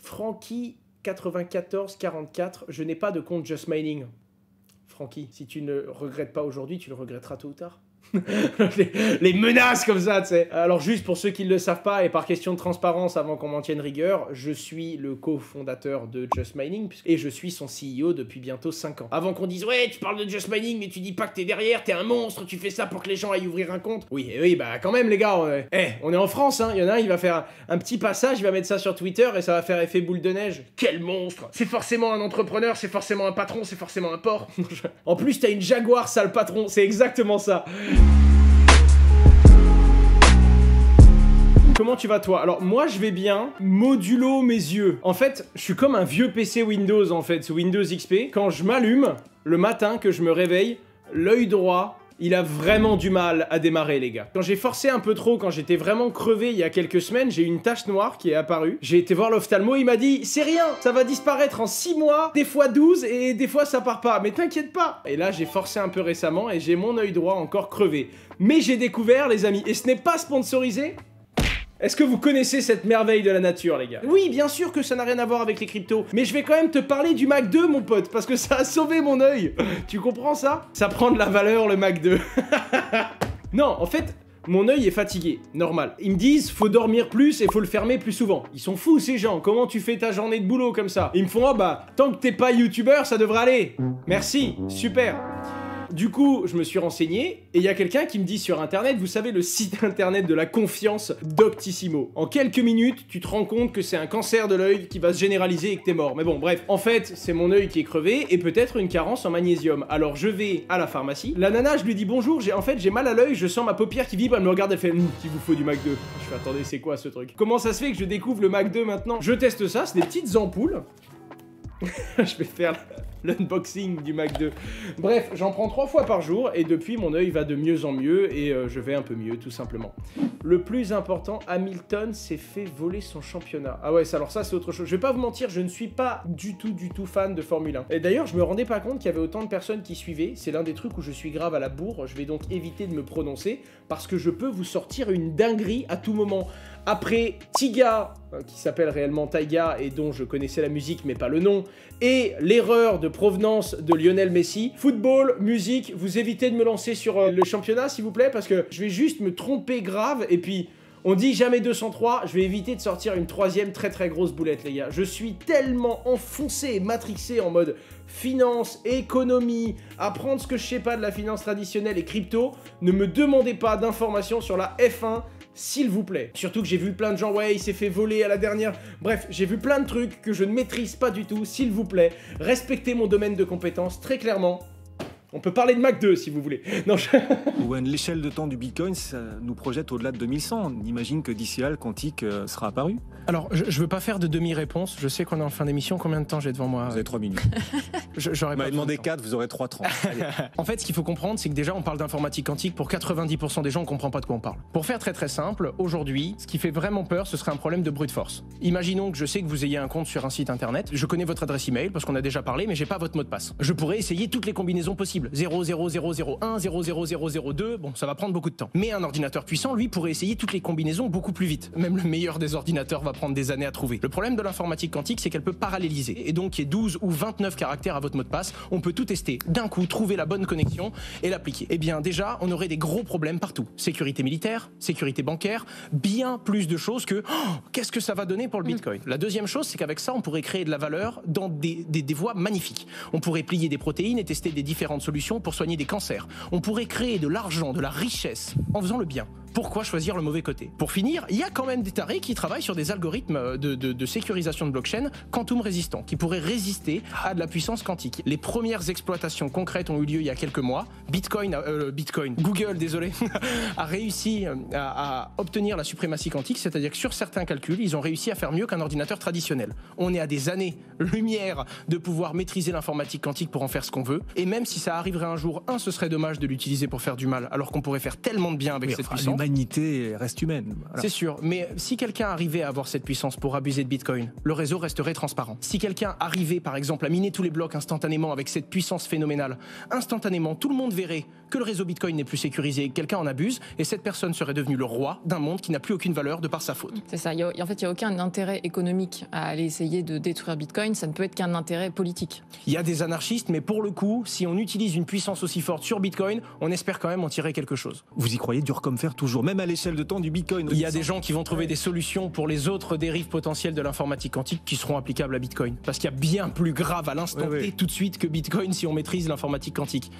Francky 9444, je n'ai pas de compte Just Mining. Francky, si tu ne regrettes pas aujourd'hui, tu le regretteras tôt ou tard. les menaces comme ça, tu sais. Alors juste pour ceux qui ne le savent pas, et par question de transparence avant qu'on m'en tienne rigueur, je suis le cofondateur de Just Mining, et je suis son CEO depuis bientôt 5 ans. Avant qu'on dise « Ouais, tu parles de Just Mining, mais tu dis pas que t'es derrière, t'es un monstre, tu fais ça pour que les gens aillent ouvrir un compte. » Oui, bah quand même les gars, on est en France, hein. Il y en a un, il va faire un petit passage, il va mettre ça sur Twitter, et ça va faire effet boule de neige. Quel monstre! C'est forcément un entrepreneur, c'est forcément un patron, c'est forcément un porc. En plus, t'as une Jaguar, sale patron, c'est exactement ça. Comment tu vas toi? Alors moi je vais bien, modulo mes yeux. En fait, je suis comme un vieux PC Windows en fait, Windows XP. Quand je m'allume, le matin que je me réveille, l'œil droit, il a vraiment du mal à démarrer les gars. Quand j'ai forcé un peu trop, quand j'étais vraiment crevé il y a quelques semaines, j'ai eu une tache noire qui est apparue. J'ai été voir l'ophtalmo, il m'a dit « C'est rien, ça va disparaître en 6 mois, des fois 12 et des fois ça part pas, mais t'inquiète pas !» Et là j'ai forcé un peu récemment et j'ai mon œil droit encore crevé. Mais j'ai découvert les amis, et ce n'est pas sponsorisé. Est-ce que vous connaissez cette merveille de la nature, les gars? Oui, bien sûr que ça n'a rien à voir avec les cryptos, mais je vais quand même te parler du Mac 2, mon pote, parce que ça a sauvé mon œil. Tu comprends ça? Ça prend de la valeur, le Mac 2. Non, en fait, mon œil est fatigué, normal. Ils me disent, faut dormir plus et faut le fermer plus souvent. Ils sont fous, ces gens. Comment tu fais ta journée de boulot comme ça? Ils me font, ah bah, tant que t'es pas youtubeur, ça devrait aller. Merci, super. Du coup, je me suis renseigné, et il y a quelqu'un qui me dit sur internet, vous savez, le site internet de la confiance Doctissimo. En quelques minutes, tu te rends compte que c'est un cancer de l'œil qui va se généraliser et que t'es mort. Mais bon, bref, en fait, c'est mon œil qui est crevé, et peut-être une carence en magnésium. Alors je vais à la pharmacie, la nana, je lui dis bonjour, j'ai mal à l'œil, je sens ma paupière qui vibre, elle me regarde, elle fait qu'il vous faut du Mac 2. Je fais attendez, c'est quoi ce truc? Comment ça se fait que je découvre le Mac 2 maintenant? Je teste ça, c'est des petites ampoules. Je vais faire l'unboxing du Mac 2. Bref, j'en prends 3 fois par jour et depuis mon œil va de mieux en mieux et je vais un peu mieux tout simplement. Le plus important, Hamilton s'est fait voler son championnat. Ah ouais, alors ça c'est autre chose. Je vais pas vous mentir, je ne suis pas du tout fan de Formule 1. Et d'ailleurs, je me rendais pas compte qu'il y avait autant de personnes qui suivaient. C'est l'un des trucs où je suis grave à la bourre. Je vais donc éviter de me prononcer parce que je peux vous sortir une dinguerie à tout moment. Après Tiga, qui s'appelle réellement Taiga et dont je connaissais la musique mais pas le nom, et l'erreur de provenance de Lionel Messi, football, musique, vous évitez de me lancer sur le championnat s'il vous plaît parce que je vais juste me tromper grave et puis on dit jamais 203, je vais éviter de sortir une 3e très grosse boulette les gars. Je suis tellement enfoncé et matrixé en mode finance, économie, apprendre ce que je sais pas de la finance traditionnelle et crypto, ne me demandez pas d'informations sur la F1, s'il vous plaît. Surtout que j'ai vu plein de gens, ouais, il s'est fait voler à la dernière... Bref, j'ai vu plein de trucs que je ne maîtrise pas du tout, s'il vous plaît. Respectez mon domaine de compétences, très clairement. On peut parler de Mac 2 si vous voulez. Non, L'échelle de temps du Bitcoin, ça nous projette au-delà de 2100. On imagine que d'ici là, le quantique sera apparu. Alors, je veux pas faire de demi-réponse. Je sais qu'on est en fin d'émission. Combien de temps j'ai devant moi? Vous avez 3 minutes. J'aurais pas demandé 4, vous aurez 3,30. En fait, ce qu'il faut comprendre, c'est que déjà, on parle d'informatique quantique. Pour 90% des gens, on comprend pas de quoi on parle. Pour faire très simple, aujourd'hui, ce qui fait vraiment peur, ce serait un problème de brute force. Imaginons que je sais que vous ayez un compte sur un site internet. Je connais votre adresse email parce qu'on a déjà parlé, mais j'ai pas votre mot de passe. Je pourrais essayer toutes les combinaisons possibles. 00001, 00002, bon, ça va prendre beaucoup de temps. Mais un ordinateur puissant, lui, pourrait essayer toutes les combinaisons beaucoup plus vite. Même le meilleur des ordinateurs va prendre des années à trouver. Le problème de l'informatique quantique, c'est qu'elle peut paralléliser. Et donc, il y a 12 ou 29 caractères à votre mot de passe, on peut tout tester d'un coup, trouver la bonne connexion et l'appliquer. Eh bien, déjà, on aurait des gros problèmes partout. Sécurité militaire, sécurité bancaire, bien plus de choses que qu'est-ce que ça va donner pour le Bitcoin. La deuxième chose, c'est qu'avec ça, on pourrait créer de la valeur dans des voies magnifiques. On pourrait plier des protéines et tester des différentes solutions pour soigner des cancers. On pourrait créer de l'argent, de la richesse en faisant le bien. Pourquoi choisir le mauvais côté? Pour finir, il y a quand même des tarés qui travaillent sur des algorithmes de sécurisation de blockchain quantum résistants, qui pourraient résister à de la puissance quantique. Les premières exploitations concrètes ont eu lieu il y a quelques mois. Google, désolé, a réussi à obtenir la suprématie quantique, c'est-à-dire que sur certains calculs, ils ont réussi à faire mieux qu'un ordinateur traditionnel. On est à des années-lumière de pouvoir maîtriser l'informatique quantique pour en faire ce qu'on veut, et même si ça arriverait un jour, ce serait dommage de l'utiliser pour faire du mal, alors qu'on pourrait faire tellement de bien avec cette puissance. l'humanité reste humaine. Voilà. C'est sûr, mais si quelqu'un arrivait à avoir cette puissance pour abuser de Bitcoin, le réseau resterait transparent. Si quelqu'un arrivait, par exemple, à miner tous les blocs instantanément avec cette puissance phénoménale, instantanément, tout le monde verrait que le réseau Bitcoin n'est plus sécurisé, quelqu'un en abuse, et cette personne serait devenue le roi d'un monde qui n'a plus aucune valeur de par sa faute. C'est ça. En fait, il n'y a aucun intérêt économique à aller essayer de détruire Bitcoin. Ça ne peut être qu'un intérêt politique. Il y a des anarchistes, mais pour le coup, si on utilise une puissance aussi forte sur Bitcoin, on espère quand même en tirer quelque chose. Vous y croyez dur comme fer toujours, même à l'échelle de temps du Bitcoin. Il y a des gens qui vont trouver des solutions pour les autres dérives potentielles de l'informatique quantique qui seront applicables à Bitcoin. Parce qu'il y a bien plus grave à l'instant T tout de suite que Bitcoin si on maîtrise l'informatique quantique.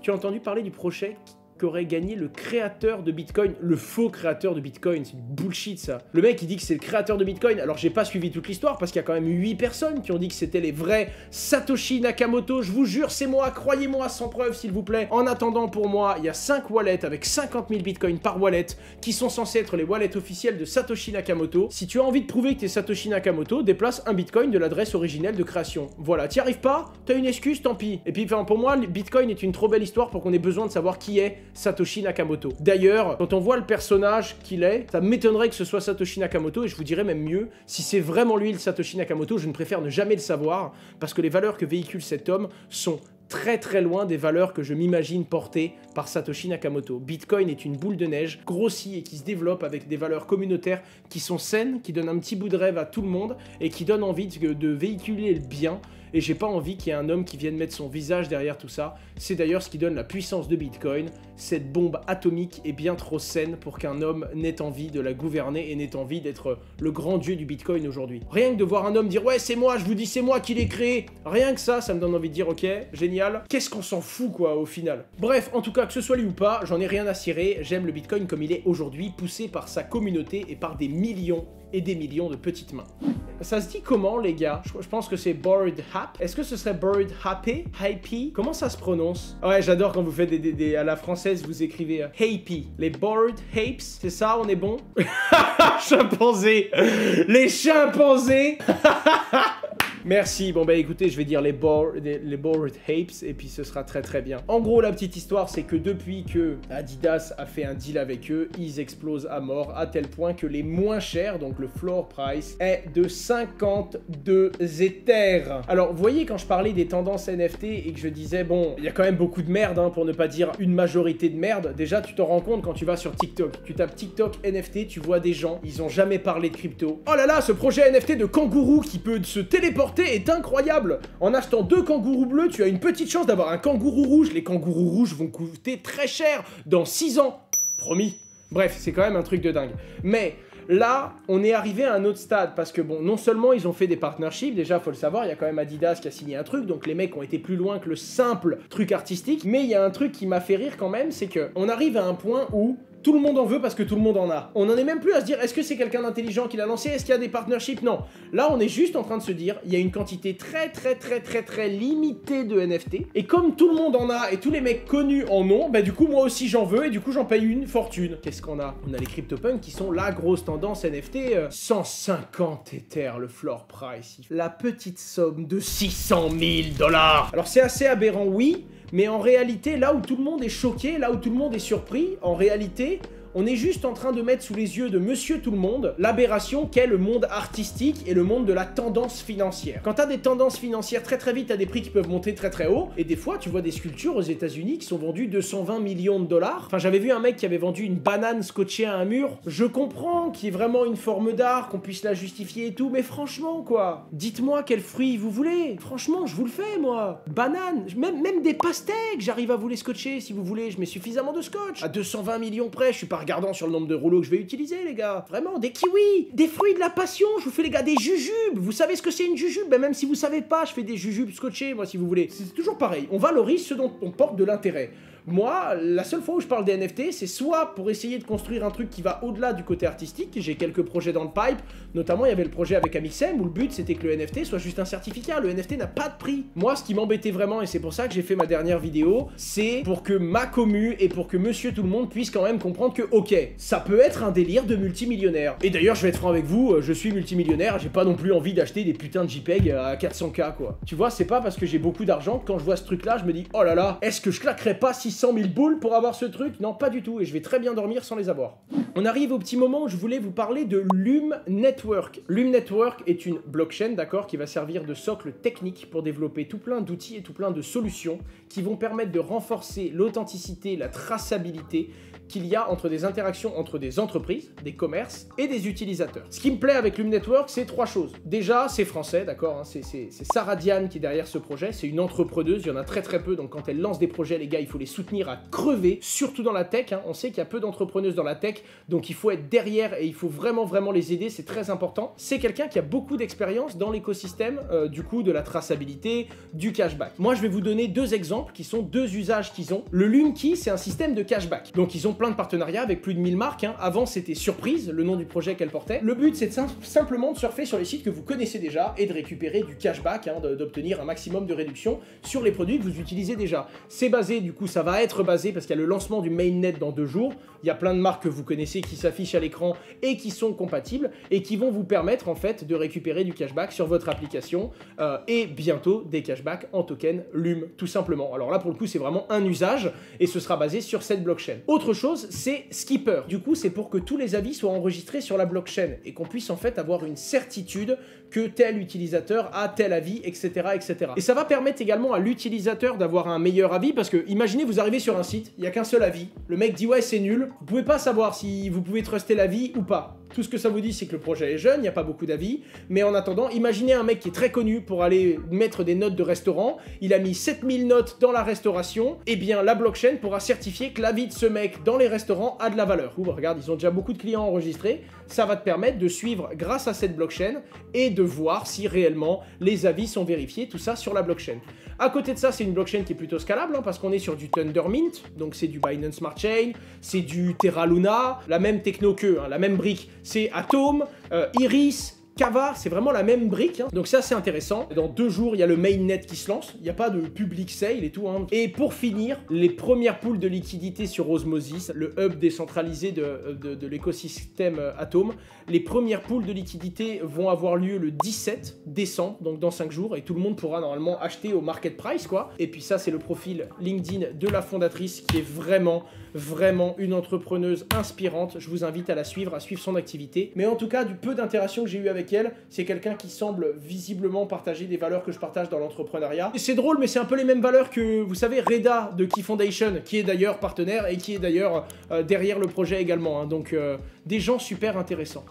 Tu as entendu parler du projet qu'aurait gagné le créateur de Bitcoin, le faux créateur de Bitcoin? C'est du bullshit ça. Le mec il dit que c'est le créateur de Bitcoin, alors j'ai pas suivi toute l'histoire parce qu'il y a quand même 8 personnes qui ont dit que c'était les vrais Satoshi Nakamoto, je vous jure c'est moi, croyez-moi sans preuve s'il vous plaît. En attendant pour moi, il y a 5 wallets avec 50 000 Bitcoins par wallet qui sont censés être les wallets officiels de Satoshi Nakamoto. Si tu as envie de prouver que t'es Satoshi Nakamoto, déplace un Bitcoin de l'adresse originelle de création. Voilà, t'y arrives pas, t'as une excuse, tant pis. Et puis pour moi, Bitcoin est une trop belle histoire pour qu'on ait besoin de savoir qui est Satoshi Nakamoto. D'ailleurs, quand on voit le personnage qu'il est, ça m'étonnerait que ce soit Satoshi Nakamoto, et je vous dirais même mieux, si c'est vraiment lui le Satoshi Nakamoto, je ne préfère ne jamais le savoir, parce que les valeurs que véhicule cet homme sont très très loin des valeurs que je m'imagine porter par Satoshi Nakamoto. Bitcoin est une boule de neige, grossie et qui se développe avec des valeurs communautaires qui sont saines, qui donnent un petit bout de rêve à tout le monde et qui donnent envie de véhiculer le bien. Et j'ai pas envie qu'il y ait un homme qui vienne mettre son visage derrière tout ça. C'est d'ailleurs ce qui donne la puissance de Bitcoin. Cette bombe atomique est bien trop saine pour qu'un homme n'ait envie de la gouverner et n'ait envie d'être le grand dieu du Bitcoin aujourd'hui. Rien que de voir un homme dire « Ouais, c'est moi, je vous dis, c'est moi qui l'ai créé », rien que ça, ça me donne envie de dire « Ok, génial ». Qu'est-ce qu'on s'en fout, quoi, au final. Bref, en tout cas, que ce soit lui ou pas, j'en ai rien à cirer. J'aime le Bitcoin comme il est aujourd'hui, poussé par sa communauté et par des millions et des millions de petites mains. Ça se dit comment, les gars? Je pense que c'est Bored Hap. Est-ce que ce serait Bored Happy? Happy? Comment ça se prononce? Ouais, j'adore quand vous faites à la française, vous écrivez Happy. Les Bored Apes, c'est ça, on est bon? Chimpanzés! Les chimpanzés! Merci, bon bah écoutez, je vais dire les Bored Apes et puis ce sera très très bien. En gros, la petite histoire, c'est que depuis que Adidas a fait un deal avec eux, ils explosent à mort à tel point que les moins chers, donc le floor price, est de 52 Ethers. Alors, vous voyez, quand je parlais des tendances NFT et que je disais, bon, il y a quand même beaucoup de merde, hein, pour ne pas dire une majorité de merde, déjà tu te rends compte quand tu vas sur TikTok. Tu tapes TikTok NFT, tu vois des gens, ils ont jamais parlé de crypto. Oh là là, ce projet NFT de kangourou qui peut se téléporter est incroyable. En achetant 2 kangourous bleus, tu as une petite chance d'avoir un kangourou rouge. Les kangourous rouges vont coûter très cher dans 6 ans. Promis. Bref, c'est quand même un truc de dingue. Mais là, on est arrivé à un autre stade parce que bon, non seulement ils ont fait des partnerships, déjà faut le savoir, il y a quand même Adidas qui a signé un truc, donc les mecs ont été plus loin que le simple truc artistique, mais il y a un truc qui m'a fait rire quand même, c'est que on arrive à un point où tout le monde en veut parce que tout le monde en a. On en est même plus à se dire, est-ce que c'est quelqu'un d'intelligent qui l'a lancé? Est-ce qu'il y a des partnerships? Non. Là, on est juste en train de se dire, il y a une quantité très limitée de NFT. Et comme tout le monde en a et tous les mecs connus en ont, bah du coup, moi aussi j'en veux et du coup, j'en paye une fortune. Qu'est-ce qu'on a? On a les CryptoPunks qui sont la grosse tendance NFT. 150 Ethers le floor price. La petite somme de 600 000 $. Alors, c'est assez aberrant, oui. Mais en réalité, là où tout le monde est choqué, là où tout le monde est surpris, en réalité, on est juste en train de mettre sous les yeux de Monsieur Tout-le-Monde l'aberration qu'est le monde artistique et le monde de la tendance financière. Quand t'as des tendances financières très vite, t'as des prix qui peuvent monter très haut, et des fois, tu vois des sculptures aux États-Unis qui sont vendues 220 millions $. Enfin, j'avais vu un mec qui avait vendu une banane scotchée à un mur. Je comprends qu'il y ait vraiment une forme d'art, qu'on puisse la justifier et tout, mais franchement, quoi, dites-moi quel fruit vous voulez. Franchement, je vous le fais, moi. Banane, même des pastèques, j'arrive à vous les scotcher si vous voulez. Je mets suffisamment de scotch. À 220 millions près, je suis pas regardant sur le nombre de rouleaux que je vais utiliser, les gars. Vraiment, des kiwis, des fruits de la passion, je vous fais, les gars, des jujubes. Vous savez ce que c'est une jujube? Ben, même si vous savez pas, je fais des jujubes scotchés, moi, si vous voulez. C'est toujours pareil. On valorise ce dont on porte de l'intérêt. Moi, la seule fois où je parle des NFT, c'est soit pour essayer de construire un truc qui va au-delà du côté artistique. J'ai quelques projets dans le pipe, notamment il y avait le projet avec Amixem où le but c'était que le NFT soit juste un certificat. Le NFT n'a pas de prix. Moi, ce qui m'embêtait vraiment, et c'est pour ça que j'ai fait ma dernière vidéo, c'est pour que ma commu et pour que Monsieur Tout-le-Monde puisse quand même comprendre que, ok, ça peut être un délire de multimillionnaire. Et d'ailleurs, je vais être franc avec vous, je suis multimillionnaire, j'ai pas non plus envie d'acheter des putains de JPEG à 400K, quoi. Tu vois, c'est pas parce que j'ai beaucoup d'argent que quand je vois ce truc-là, je me dis, oh là là, est-ce que je claquerais pas 600 800 000 boules pour avoir ce truc. Non, pas du tout, et je vais très bien dormir sans les avoir. On arrive au petit moment où je voulais vous parler de Lume Network. Lume Network est une blockchain, d'accord, qui va servir de socle technique pour développer tout plein d'outils et tout plein de solutions qui vont permettre de renforcer l'authenticité, la traçabilité qu'il y a entre des interactions entre des entreprises, des commerces et des utilisateurs. Ce qui me plaît avec Lume Network, c'est 3 choses. Déjà, c'est français, d'accord, hein, c'est Sarah Diane qui est derrière ce projet, c'est une entrepreneuse, il y en a très peu, donc quand elle lance des projets, les gars, il faut les soutenir à crever, surtout dans la tech, hein. On sait qu'il y a peu d'entrepreneuses dans la tech, donc il faut être derrière et il faut vraiment les aider, c'est très important. C'est quelqu'un qui a beaucoup d'expérience dans l'écosystème, du coup, de la traçabilité, du cashback. Moi, je vais vous donner 2 exemples qui sont 2 usages qu'ils ont. Le Lume Key, c'est un système de cashback, donc ils ont plein de partenariats avec plus de 1000 marques, hein. Avant, c'était Surprise, le nom du projet qu'elle portait. Le but, c'est simplement de surfer sur les sites que vous connaissez déjà et de récupérer du cashback, hein, d'obtenir un maximum de réduction sur les produits que vous utilisez déjà. C'est basé, du coup, ça va être basé parce qu'il y a le lancement du mainnet dans 2 jours. Il y a plein de marques que vous connaissez qui s'affichent à l'écran et qui sont compatibles et qui vont vous permettre, en fait, de récupérer du cashback sur votre application et bientôt des cashbacks en token Lume, tout simplement. Alors là, pour le coup, c'est vraiment un usage et ce sera basé sur cette blockchain. Autre chose, c'est Skipper. Du coup, c'est pour que tous les avis soient enregistrés sur la blockchain et qu'on puisse en fait avoir une certitude que tel utilisateur a tel avis, etc., etc. Et ça va permettre également à l'utilisateur d'avoir un meilleur avis parce que, imaginez, vous arrivez sur un site, il n'y a qu'un seul avis, le mec dit ouais, c'est nul, vous pouvez pas savoir si vous pouvez truster l'avis ou pas. Tout ce que ça vous dit, c'est que le projet est jeune, il n'y a pas beaucoup d'avis, mais en attendant, imaginez un mec qui est très connu pour aller mettre des notes de restaurant, il a mis 7000 notes dans la restauration, et bien la blockchain pourra certifier que l'avis de ce mec dans les restaurants a de la valeur. Ouh, regarde, ils ont déjà beaucoup de clients enregistrés, ça va te permettre de suivre grâce à cette blockchain et de voir si réellement les avis sont vérifiés, tout ça sur la blockchain. À côté de ça, c'est une blockchain qui est plutôt scalable, hein, parce qu'on est sur du Tendermint, donc c'est du Binance Smart Chain, c'est du Terra Luna, la même techno qu'eux, hein, la même brique, c'est Atom, Iris, Kava, c'est vraiment la même brique, hein. Donc c'est assez intéressant. Dans 2 jours, il y a le mainnet qui se lance, il n'y a pas de public sale et tout, hein. Et pour finir, les premières poules de liquidité sur Osmosis, le hub décentralisé de l'écosystème Atom, les premières poules de liquidité vont avoir lieu le 17 décembre, donc dans 5 jours, et tout le monde pourra normalement acheter au market price, quoi. Et puis ça, c'est le profil LinkedIn de la fondatrice qui est vraiment une entrepreneuse inspirante. Je vous invite à la suivre, à suivre son activité. Mais en tout cas, du peu d'interactions que j'ai eu avec elle, c'est quelqu'un qui semble visiblement partager des valeurs que je partage dans l'entrepreneuriat. Et c'est drôle, mais c'est un peu les mêmes valeurs que, vous savez, Reda de Key Foundation, qui est d'ailleurs partenaire et qui est d'ailleurs derrière le projet également, hein. Donc des gens super intéressants.